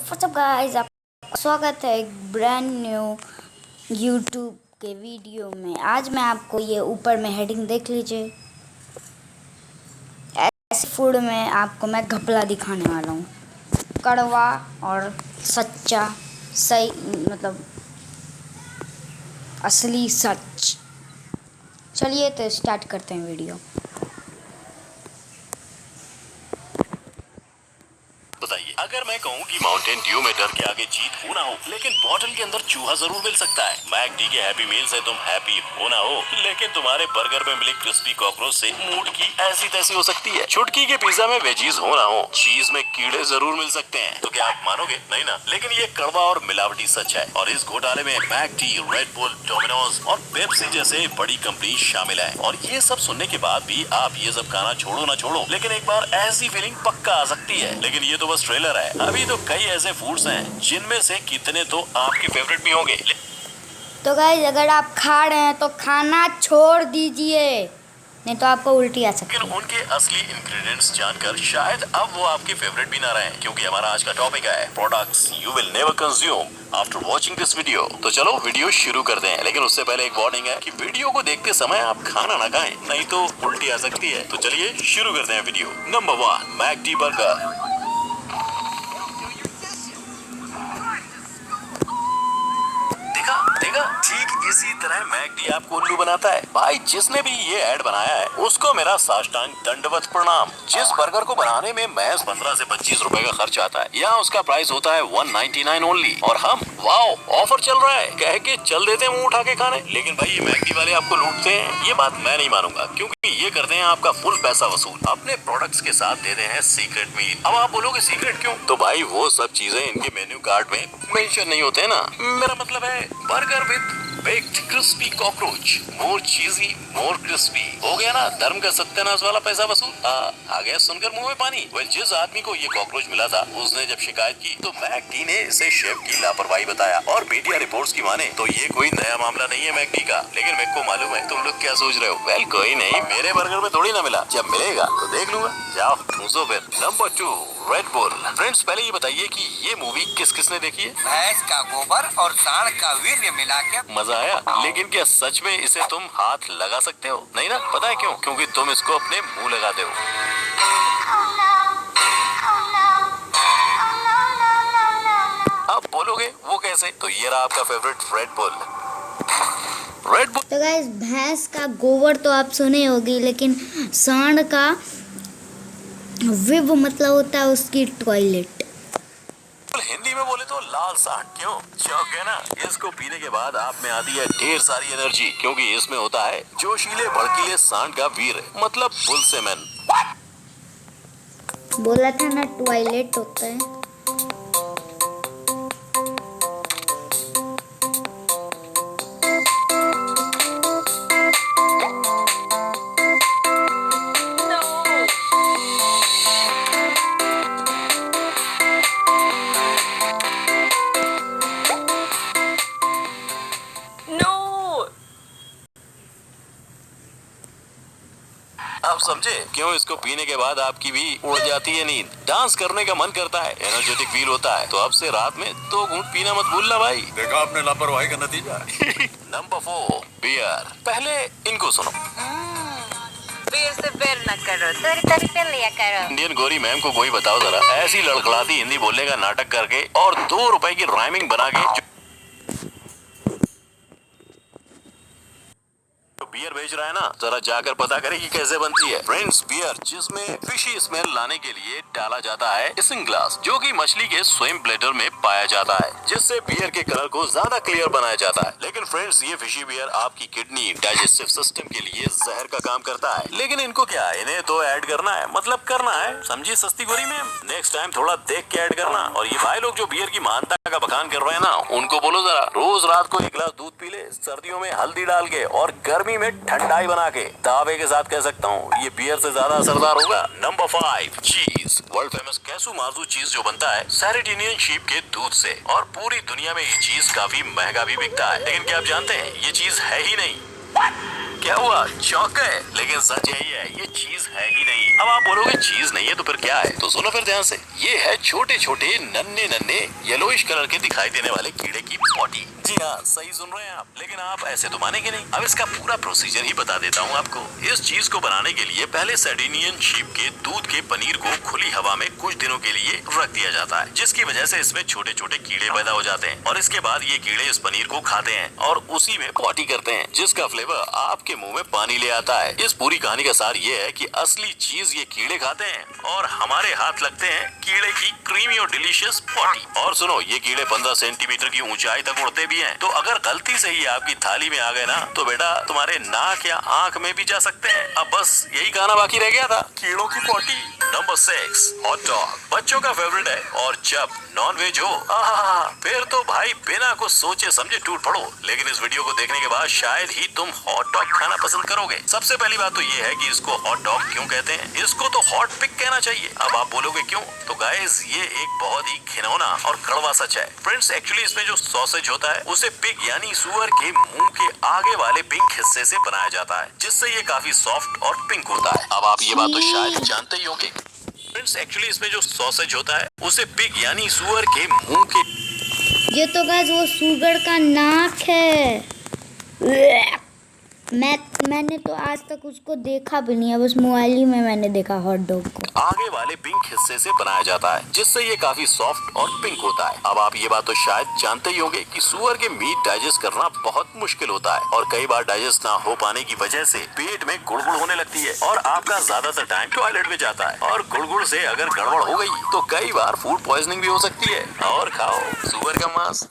WhatsApp guys, आपका स्वागत है एक ब्रांड न्यू यूट्यूब के वीडियो में। आज मैं आपको ये ऊपर में हेडिंग देख लीजिए। ऐसे फूड में आपको मैं घपला दिखाने वाला हूँ, कड़वा और सच्चा, सही मतलब असली सच। चलिए तो स्टार्ट करते हैं वीडियो। बताइए, अगर मैं कहूँ कि माउंटेन ड्यू में डर के आगे जीत हो ना हो, लेकिन बॉटल के अंदर चूहा जरूर मिल सकता है। मैकडी के हैप्पी मील से तुम हैप्पी हो ना हो, लेकिन तुम्हारे बर्गर में मिले क्रिस्पी कॉकरोच से मूड की ऐसी तैसी हो सकती है। छुटकी के पिज्जा में वेजीज हो ना हो, चीज में कीड़े जरूर मिल सकते हैं। तो क्या आप मानोगे? नहीं ना। लेकिन ये कड़वा और मिलावटी सच है, और इस घोटाले में मैकडी, रेड बुल, डोमिनोज और पेप्सी जैसे बड़ी कंपनी शामिल है। और ये सब सुनने के बाद भी आप ये सब खाना छोड़ो ना छोड़ो, लेकिन एक बार ऐसी फीलिंग पक्का आ सकती है। लेकिन ये तो बस ट्रेलर है। अभी तो कई ऐसे फूड्स हैं जिनमें से कितने तो आपके फेवरेट भी होंगे। तो गाइस, अगर आप खा रहे हैं तो खाना छोड़ दीजिए, नहीं तो आपको उल्टी आ सकती है। लेकिन उनके असली इंग्रेडिएंट्स जानकर शायद अब वो आपके फेवरेट भी ना रहे, क्योंकि हमारा आज का टॉपिक है products you will never consume after watching this video. तो चलो वीडियो शुरू करते हैं, लेकिन उससे पहले एक वार्निंग है कि वीडियो को देखते समय आप खाना ना खाएं, नहीं तो उल्टी आ सकती है। तो चलिए शुरू करते हैं वीडियो। Number 1, McD burger. देखा, ठीक इसी तरह मैकडी आपको उल्लू बनाता है। भाई, जिसने भी ये ऐड बनाया है उसको मेरा साष्टांग दंडवत प्रणाम। जिस बर्गर को बनाने में महज 15 से 25 रुपए का खर्च आता है, यहाँ उसका प्राइस होता है 199 ओनली। और हम वाओ ऑफर चल रहा है कह के चल देते हैं मुंह उठा के खाने। लेकिन भाई, ये मैकडी वाले आपको लूटते हैं, ये बात मैं नहीं मानूंगा, क्योंकि ये करते हैं आपका फुल पैसा वसूल। अपने प्रोडक्ट्स के साथ देते हैं सीक्रेट मील। अब आप बोलोगे सीक्रेट क्यों? तो भाई, वो सब चीजें इनके मेन्यू कार्ड में मेंशन नहीं होते ना। मेरा मतलब है burger with baked crispy cockroach, more cheesy more crispy. हो गया ना धर्म का सत्यानाश वाला पैसा वसूल। आ गया सुनकर मुंह में पानी। वेल, जिस आदमी को ये कॉकरोच मिला था उसने जब शिकायत की तो मैकडी ने इसे शेफ की लापरवाही बताया, और मीडिया रिपोर्ट्स की माने तो ये कोई नया मामला नहीं है मैकडी का। लेकिन मेरे को मालूम है तुम लोग क्या सोच रहे हो। वेल, कोई नहीं, मेरे बर्गर में थोड़ी ना मिला, जब मिलेगा तो देख लूंगा। जाओ ठूसो फिर। Number 2, red bull. फ्रेंड्स, पहले ये बताइए कि ये मूवी किस किसने देखी है? भैंस का गोबर और सांड का वीर्य मिला के। मजा आया? लेकिन क्या सच में इसे तुम हाथ लगा सकते हो? नहीं ना। पता है क्यों? क्योंकि तुम इसको अपने मुंह लगाते हो। अब बोलोगे वो कैसे? तो ये रहा आपका favourite red bull. Red bull तो गाइस, भैंस का गोबर तो आप सुने होगी, लेकिन सांड का विव मतलब होता है उसकी टॉयलेट। हिंदी में बोले तो लाल सांड। क्यों शौक है ना? इसको पीने के बाद आप में आती है ढेर सारी एनर्जी, क्योंकि इसमें होता है जोशीले भड़कीले सांड का वीर, मतलब बुल सेमेन। बोला था ना, टॉयलेट होता है। आप समझे क्यों इसको पीने के बाद आपकी भी उड़ जाती है नींद, डांस करने का मन करता है, एनर्जेटिक फील होता है। तो अब से रात में 2 घूंट पीना मत भूलना भाई। देखा आपने लापरवाही का नतीजा। Number 4, beer. पहले इनको सुनो। फिर से बेर न करो, तरी पे लिया करो। इंडियन गोरी मैम को कोई बताओ जरा, ऐसी लड़खड़ाती हिंदी बोलने का नाटक करके और 2 रुपए की राइमिंग बना के बियर बेच रहा है ना, जरा जाकर पता करें कि कैसे बनती है। फ्रेंड्स, बियर जिसमें फिशी स्मेल लाने के लिए डाला जाता है इसिंगलास, जो कि मछली के स्विम ब्लैडर में पाया जाता है, जिससे बियर के कलर को ज्यादा क्लियर बनाया जाता है। लेकिन फ्रेंड्स, ये फिशी बियर आपकी किडनी, डाइजेस्टिव सिस्टम के लिए जहर का काम करता है। लेकिन इनको क्या, इन्हें तो ऐड करना है, मतलब करना है। समझी सस्ती गोरी में? नेक्स्ट टाइम थोड़ा देख के ऐड करना। और ये भाई लोग जो बियर की महानता का बखान कर रहे हैं ना, उनको बोलो जरा रोज रात को 1 गिलास दूध पी ले, सर्दियों में हल्दी डाल के और गर्मी में ठंडाई बना के। दावे के साथ कह सकता हूँ ये बियर से ज्यादा असरदार होगा। नंबर 5, चीज। वर्ल्ड फेमस कैसू मार्जू चीज जो बनता है सैरेडिनियन शीप के दूध से, और पूरी दुनिया में ये चीज काफी महंगा भी बिकता है। लेकिन क्या आप जानते हैं ये चीज है ही नहीं। क्या हुआ, चौंक गए? लेकिन सच यही है, ये चीज है ही नहीं। अब आप बोलोगे चीज नहीं है तो फिर क्या है? तो सुनो फिर ध्यान से, ये है छोटे छोटे नन्हे नन्हे येलोइश कलर के दिखाई देने वाले कीड़े की बॉडी। जी हाँ, सही सुन रहे हैं आप। लेकिन आप ऐसे तो मानेंगे नहीं। अब इसका पूरा प्रोसीजर ही बता देता हूँ आपको। इस चीज को बनाने के लिए पहले सार्डिनियन शीप के दूध के पनीर को खुली हवा में कुछ दिनों के लिए रख दिया जाता है, जिसकी वजह से इसमें छोटे छोटे कीड़े पैदा हो जाते हैं और इसके बाद ये कीड़े इस पनीर को खाते हैं और उसी में पॉटी करते हैं, जिसका फ्लेवर आपके मुंह में पानी ले आता है। इस पूरी कहानी का सार ये है कि असली चीज ये कीड़े खाते हैं और हमारे हाथ लगते हैं कीड़े की क्रीमी और डिलीशियस पॉटी। और सुनो, ये कीड़े 15 सेंटीमीटर की ऊंचाई तक उड़ते भी हैं, तो अगर गलती से ही आपकी थाली में आ गए ना तो बेटा तुम्हारे नाक या आंख में भी जा सकते हैं। अब बस यही गाना बाकी रह गया था, कीड़ों की पॉटी। नंबर 6, हॉट डॉग बच्चों का फेवरेट है और जब नॉन वेज हो फिर तो भाई बिना कुछ सोचे समझे टूट पड़ो। लेकिन इस वीडियो को देखने के बाद शायद ही तुम हॉट डॉग खाना पसंद करोगे। सबसे पहली बात तो ये है कि इसको हॉट डॉग क्यों कहते हैं, इसको तो हॉट पिग कहना चाहिए। अब आप बोलोगे क्यों, तो गाइस ये एक बहुत ही घिनौना और कड़वा सच है फ्रेंड्स। एक्चुअली इसमें जो सॉसेज होता है उसे पिग यानी सुअर के मुंह के आगे वाले पिंक हिस्से से बनाया जाता है, जिससे ये काफी सॉफ्ट और पिंक होता है। अब आप ये बात तो शायद जानते ही होंगे फ्रेंड्स। एक्चुअली इसमें जो सॉसेज होता है उसे पिग यानी सुअर के मुंह के, ये तो गाइस वो सुगर का नाक है। मैंने तो आज तक उसको देखा भी नहीं है, बस मोबाइल ही में मैंने देखा हॉट डॉग को। आगे वाले पिंक हिस्से से बनाया जाता है, जिससे ये काफी सॉफ्ट और पिंक होता है। अब आप ये बात तो शायद जानते ही होंगे कि सुअर के मीट डाइजेस्ट करना बहुत मुश्किल होता है और कई बार डाइजेस्ट ना हो पाने की वजह से पेट में गुड़गुड़ होने लगती है और आपका ज्यादातर टाइम टॉयलेट में जाता है। और गुड़गुड़ से अगर गड़बड़ हो गई तो कई बार फूड पॉइजनिंग भी हो सकती है। और खाओ सुअर का मांस।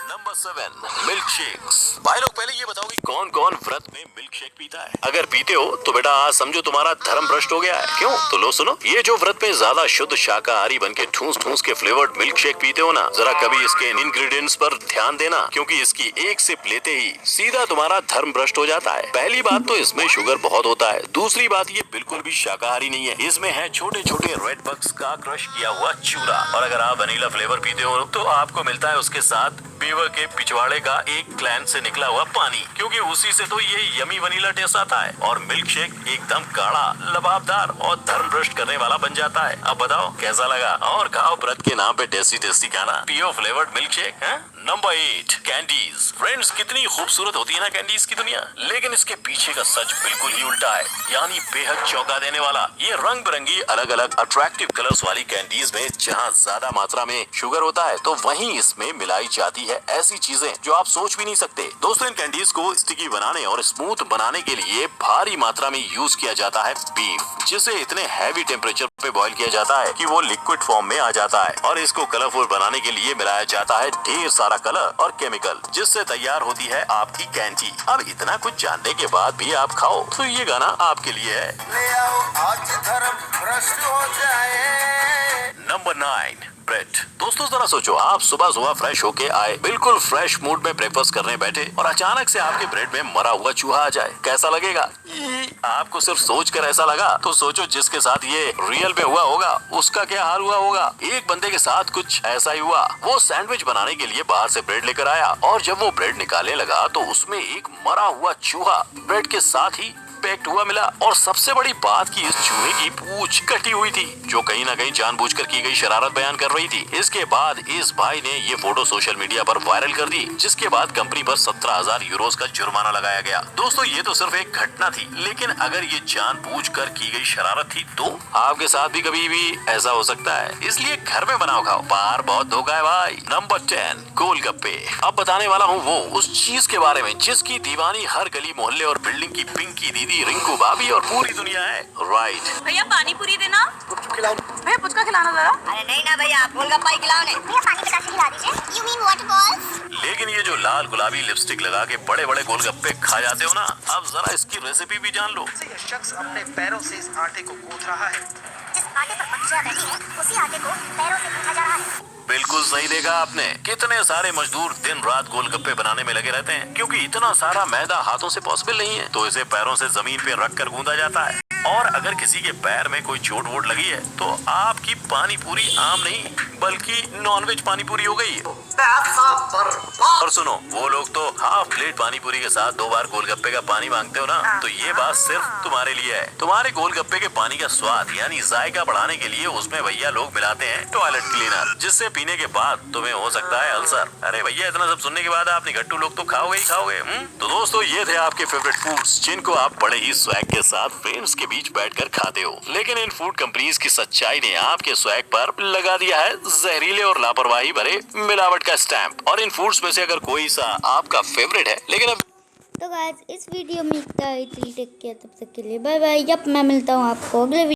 Number 7, milk shakes. भाई लोग पहले ये बताओ कि कौन कौन व्रत में मिल्क शेक पीता है? अगर पीते हो तो बेटा आज समझो तुम्हारा धर्म भ्रष्ट हो गया है। क्यों? तो लो सुनो, ये जो व्रत में ज्यादा शुद्ध शाकाहारी बनके ठूस ठूस के फ्लेवर्ड मिल्क शेक पीते हो ना, जरा कभी इसके इंग्रेडिएंट्स पर ध्यान देना, क्योंकि इसकी एक सिप लेते ही सीधा तुम्हारा धर्म भ्रष्ट हो जाता है। पहली बात तो इसमें शुगर बहुत होता है। दूसरी बात ये बिल्कुल भी शाकाहारी नहीं है। इसमें है छोटे छोटे रेड बग्स का क्रश किया हुआ चूरा। और अगर आप वनीला फ्लेवर पीते हो तो आपको मिलता है उसके साथ बीवर के पिछवाड़े का एक ग्लैंड से निकला हुआ पानी, क्योंकि उसी से तो ये यमी वनीला टेस्ट आता है और मिल्क शेक एकदम गाढ़ा, लबाबदार और धर्म भ्रष्ट करने वाला बन जाता है। अब बताओ कैसा लगा? और खाओ व्रत के नाम पे टेस्टी टेस्टी खाना, पियो फ्लेवर्ड मिल्क शेक है। Number 8, candies. फ्रेंड्स कितनी खूबसूरत होती है ना कैंडीज की दुनिया, लेकिन इसके पीछे का सच बिल्कुल ही उल्टा है, यानी बेहद चौंका देने वाला। ये रंग बिरंगी अलग अलग अट्रैक्टिव कलर्स वाली कैंडीज में जहाँ ज्यादा मात्रा में शुगर होता है तो वहीं इसमें मिलाई जाती है ऐसी चीजें जो आप सोच भी नहीं सकते। दोस्तों इन कैंडीज को स्टिकी बनाने और स्मूथ बनाने के लिए भारी मात्रा में यूज किया जाता है बीफ, जिसे इतने हैवी टेम्परेचर पे बॉईल किया जाता है कि वो लिक्विड फॉर्म में आ जाता है। और इसको कलरफुल बनाने के लिए मिलाया जाता है ढेर सारा कलर और केमिकल, जिससे तैयार होती है आपकी कैंडी। अब इतना कुछ जानने के बाद भी आप खाओ तो ये गाना आपके लिए है। ले आओ आज धर्म भ्रष्ट हो जाए। Number 9, bread. दोस्तों जरा सोचो, आप सुबह सुबह फ्रेश होके आए, बिल्कुल फ्रेश मूड में ब्रेकफास्ट करने बैठे और अचानक से आपके ब्रेड में मरा हुआ चूहा आ जाए, कैसा लगेगा? आपको सिर्फ सोचकर ऐसा लगा तो सोचो जिसके साथ ये रियल में हुआ होगा उसका क्या हाल हुआ होगा। एक बंदे के साथ कुछ ऐसा ही हुआ। वो सैंडविच बनाने के लिए बाहर से ब्रेड लेकर आया और जब वो ब्रेड निकालने लगा तो उसमें एक मरा हुआ चूहा ब्रेड के साथ ही पैक्ड हुआ मिला। और सबसे बड़ी बात कि इस चूहे की पूंछ कटी हुई थी, जो कहीं ना कहीं जानबूझकर की गई शरारत बयान कर रही थी। इसके बाद इस भाई ने ये फोटो सोशल मीडिया पर वायरल कर दी, जिसके बाद कंपनी पर 17,000 यूरोज का जुर्माना लगाया गया। दोस्तों ये तो सिर्फ एक घटना थी, लेकिन अगर ये जानबूझकर की गई शरारत थी तो आपके साथ भी कभी भी ऐसा हो सकता है। इसलिए घर में बनाओ खाओ, बाहर बहुत धोखा है भाई। नंबर 10, गोलगप्पे। अब बताने वाला हूँ वो उस चीज के बारे में जिसकी दीवानी हर गली मोहल्ले और बिल्डिंग की पिंकी दीदी, रिंकू भाभी और पूरी दुनिया है। राइट। भैया पानी पूरी देना। भैया पुचका खिलाना जरा। अरे नहीं ना भैया, गोलगप्पा ही खिलाओ। भैया पानी 50 खिला दीजिए। You mean water balls? लेकिन ये जो लाल गुलाबी लिपस्टिक लगा के बड़े बड़े गोलगप्पे खा जाते हो ना, अब जरा इसकी रेसिपी भी जान लो। ये शख्स अपने पैरों से इस आटे को गूंथ रहा है। जिस आटे पर पक्षियां बैठी हैं, उसी आटे को पैरों से गूंथा जा रहा है। बिल्कुल सही देखा आपने। कितने सारे मजदूर दिन रात गोलगप्पे बनाने में लगे रहते हैं, क्योंकि इतना सारा मैदा हाथों से पॉसिबल नहीं है, तो इसे पैरों से जमीन पे रख कर गूंदा जाता है। और अगर किसी के पैर में कोई चोट वोट लगी है तो आपकी पानी पूरी आम नहीं बल्कि नॉनवेज पानी पूरी हो गई है। पैसा बर्बाद। और सुनो, वो लोग तो हाफ प्लेट पानी पूरी के साथ 2 बार गोलगप्पे का पानी मांगते हो ना, तो ये बात सिर्फ तुम्हारे लिए है। तुम्हारे गोलगप्पे के पानी का स्वाद यानी जायका बढ़ाने के लिए उसमें भैया लोग मिलाते हैं टॉयलेट क्लीनर, जिससे पीने के बाद तुम्हें हो सकता है अल्सर। अरे भैया, इतना सब सुनने के बाद आप निगट्टू लोग तो खाओगे ही खाओगे। तो दोस्तों, ये थे आपके फेवरेट फूड्स जिनको आप बड़े ही स्वैग के साथ फ्रेंड्स के बीच बैठकर खाते हो। लेकिन इन फूड कंपनीज की सच्चाई ने आपके स्वैग पर लगा दिया है जहरीले और लापरवाही भरे मिलावट का स्टैंप। और इन फूड्स में से अगर कोई सा आपका फेवरेट है, लेकिन अब तो गाइस इस वीडियो में इतना ही। टेक केयर, तब तक के लिए बाय बाय। मैं मिलता हूँ आपको अगले